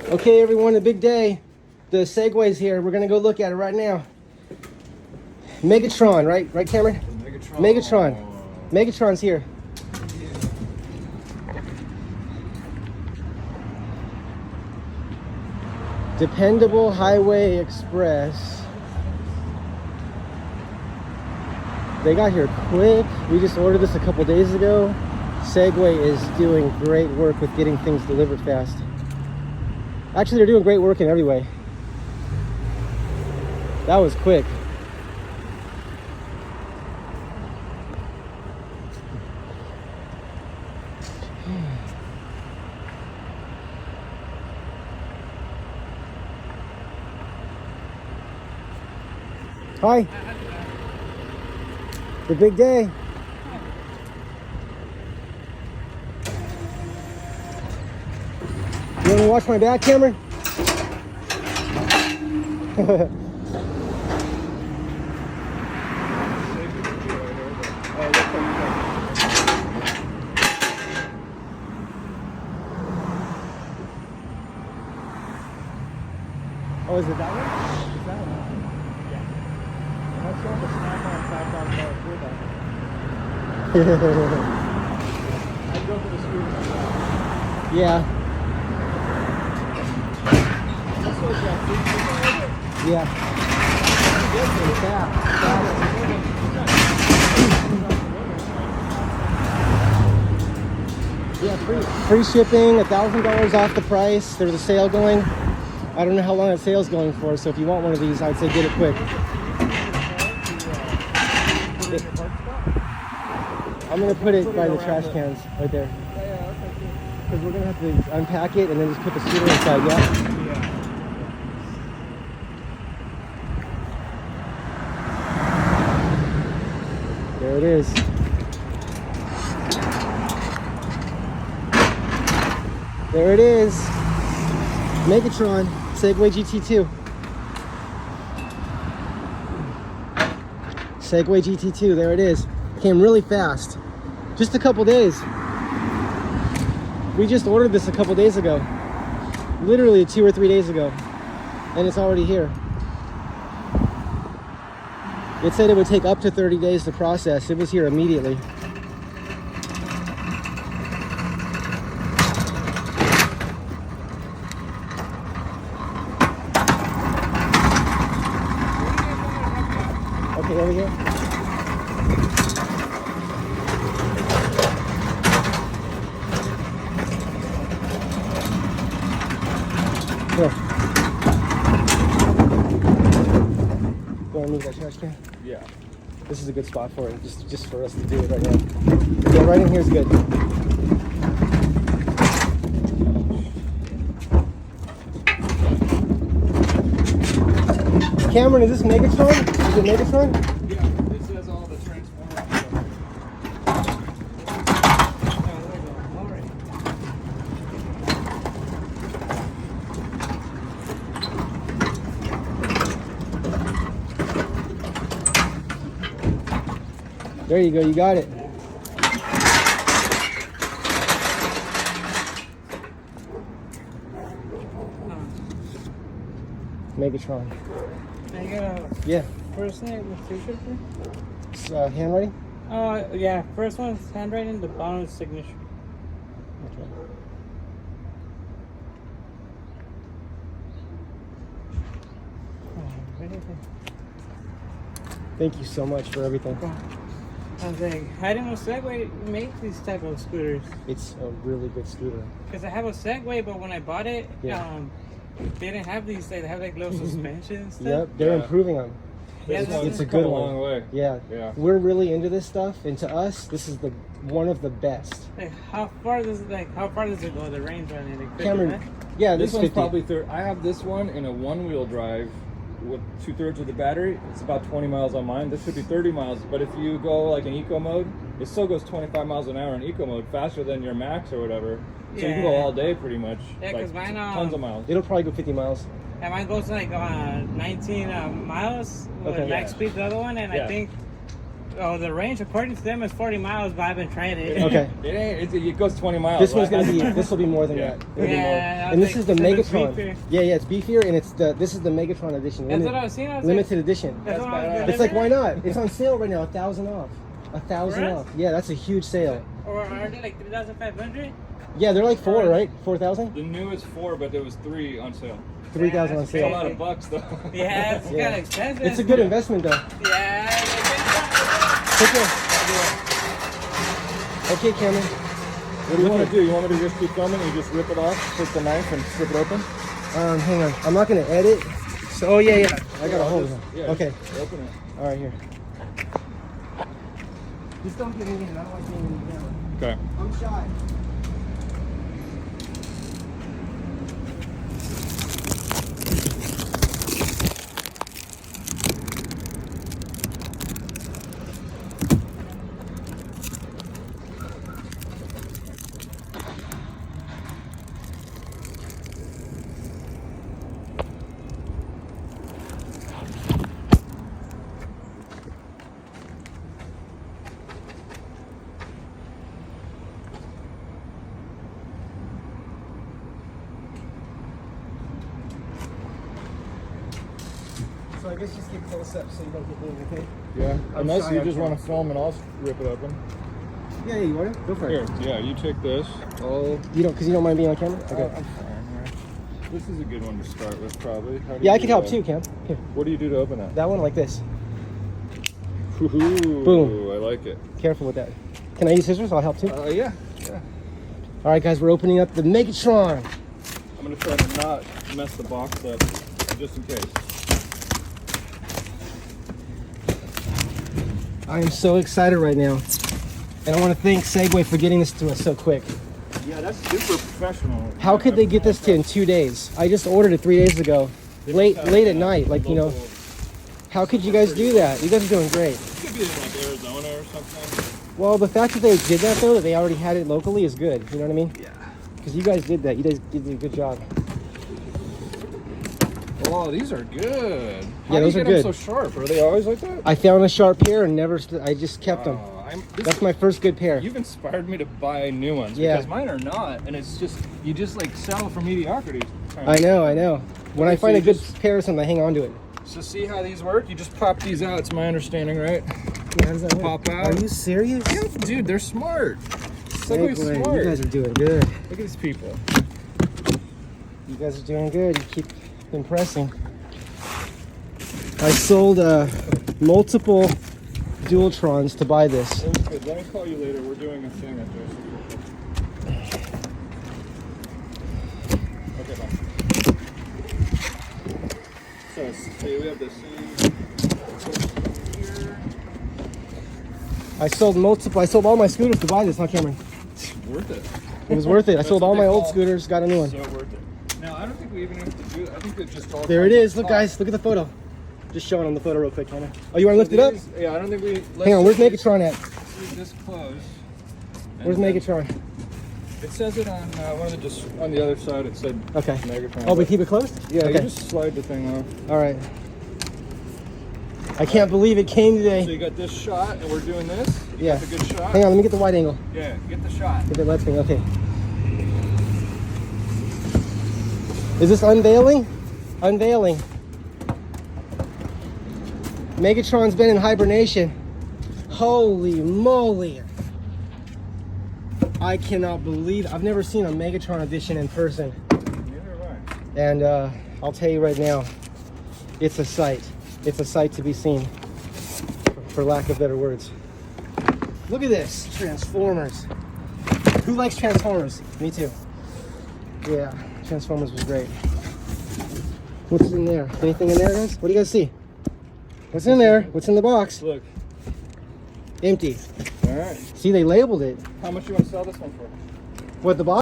Okay, everyone, a big day. The Segway's here. We're gonna go look at it right now. Megatron, right, Cameron? Megatron's here. Dependable Highway Express. They got here quick. We just ordered this a couple days ago. Segway is doing great work with getting things delivered fast. Actually, they're doing great work in every way. That was quick. Hi. The big day. You want to watch my back, Cameron? Oh, is it that one? Is that one? Yeah. That's not the snap-on I'd go for the scooter myself. Yeah. This was yeah. Yeah, free shipping, $1,000 off the price. There's a sale going. I don't know how long that sale's going for, so if you want one of these, I'd say get it quick. I'm gonna put it by the trash cans right there. Because we're gonna have to unpack it and then just put the scooter inside, yeah? There it is. There it is. Megatron, Segway GT2. Segway GT2, there it is. Came really fast. Just a couple days. We just ordered this a couple days ago. Literally 2 or 3 days ago. And it's already here. It said it would take up to 30 days to process. It was here immediately. Okay, over here. Here. Go and move that trash can? Yeah. This is a good spot for it, just for us to do it right now. Yeah, right in here is good. Cameron, is this Megatron? Is it Megatron? Yeah, it says all the Transformers stuff. There you go, you got it. Megatron. I got a Yeah. first name with signature. Handwriting? Yeah. First one is handwriting. The bottom is signature. Okay. Thank you so much for everything. I was like, I didn't know Segway make these type of scooters. It's a really good scooter. Because I have a Segway, but when I bought it, Yeah. they didn't have these. They have like little suspension and stuff. Yep, they're improving them. Yeah, It's a good come a one. long way. Yeah. Yeah. We're really into this stuff, and to us, this is one of the best. Like how far does it go? The range on it? Like 50 Cameron, minutes? yeah, This this one's 50. probably third. I have this one in a one-wheel drive with 2/3 of the battery. It's about 20 miles on mine. This should be 30 miles. But if you go like in eco mode, it still goes 25 miles an hour in eco mode, faster than your max or whatever. So you can go all day pretty much. Yeah, because mine tons of miles. It'll probably go 50 miles. Yeah, mine goes like 19 miles with Okay. max speed, the other one, and I think Oh, the range according to them is 40 miles, but I haven't tried it. Okay. It goes 20 miles. This one's right? gonna be. This will be more than Yeah. that. It'll be more. Yeah, And this is the it's Megatron. beefier. Yeah, it's beefier, and this is the Megatron edition. That's what I was seeing. I was Limited edition. That's what I was badass. It's like, why not? It's on sale right now, 1,000 off. 1,000 For us? off. Yeah, that's a huge sale. Or are they like 3,500? Yeah, they're like 4, right? 4,000? The new is 4, but there was 3 on sale. 3,000 on That's It's a sale. lot of bucks though. Yeah, it's Yeah. kind of expensive. It's a good investment though. Yeah. Take care. Okay, Cameron. What do you want to do? You want me to just keep filming? You just rip it off, take the knife, and strip it open. Hang on. I'm not gonna edit. So, oh yeah. I got a hold of it. Yeah, Okay. just open it. All right, here. Just don't get me in. I don't like being in the camera. Okay. I'm shy. So I guess just get close up so you don't get me, okay? Yeah. Unless shy you on just camera. want to film and I'll rip it open. Yeah, you want it? Go for it. Here, yeah, you take this. Oh, You don't, because you don't mind being on camera? Okay. I'm fine. Here. This is a good one to start with, probably. How do Yeah, you I do can help that? too, Cam. Here. What do you do to open that? That one like this. Ooh, Boom. I like it. Careful with that. Can I use scissors? I'll help too. Yeah. All right, guys, we're opening up the Megatron. I'm gonna try to not mess the box up, just in case. I am so excited right now. And I want to thank Segway for getting this to us so quick. Yeah, that's super professional. How could they get this to in 2 days? I just ordered it 3 days ago. Late at night, like, you know. How could you guys do that? You guys are doing great. It could be in like Arizona or something. Well, the fact that they did that though, that they already had it locally is good. You know what I mean? Yeah. Because you guys did that. You guys did a good job. Oh, these are good. Yeah, those How are do you get good. them so sharp? Are they always like that? I found a sharp pair and never, I just kept them. That's my first good pair. You've inspired me to buy new ones Yeah. because mine are not, and it's just you just like settle for mediocrity. I know. When Okay, I so find you a good just- pair of something, I hang on to it. So see how these work? You just pop these out. It's my understanding, right? Yeah, how does that work? Pop out. Are you serious? Yeah, dude, they're smart. Segway's Segway, smart. you guys are doing good. Look at these people. You guys are doing good. You keep impressing. I sold multiple Dualtrons to buy this. That was good. Let me call you later. We're doing a thing at this. Okay, bye. So see, we have the C here. I sold all my scooters to buy this, huh, Cameron? It's worth it. It was worth it. I That's sold what all they my old call- scooters, got a new one. So worth it. Now I don't think we even have to do it. I think it just all. There it comes is. on Look, top. guys. Look at the photo. Just showing them the photo real quick, Cameron. Oh, you want to lift it up? These- Yeah, I don't think we. Hang on. Where's Megatron at? See this close. Where's And then- Megatron? It says it on one of the on the other side. It said Okay. Megatron. Oh, we but- keep it closed? Yeah, Okay. you just slide the thing off. All right. I can't believe it came So today. you got this shot, and we're doing this. You Yeah. got the good shot. Hang on. Let me get the wide angle. Yeah, get the shot. If it lets me. Okay. Is this unveiling? Unveiling. Megatron's been in hibernation. Holy moly. I cannot believe I've never seen a Megatron edition in person. Neither have I. And I'll tell you right now, it's a sight. It's a sight to be seen, for lack of better words. Look at this, Transformers. Who likes Transformers? Me too. Yeah, Transformers was great. What's in there? Anything in there, guys? What do you guys see? What's in there? What's in the box? Look. Empty. All right. See, they labeled it. How much you want to sell this one for? What, the box?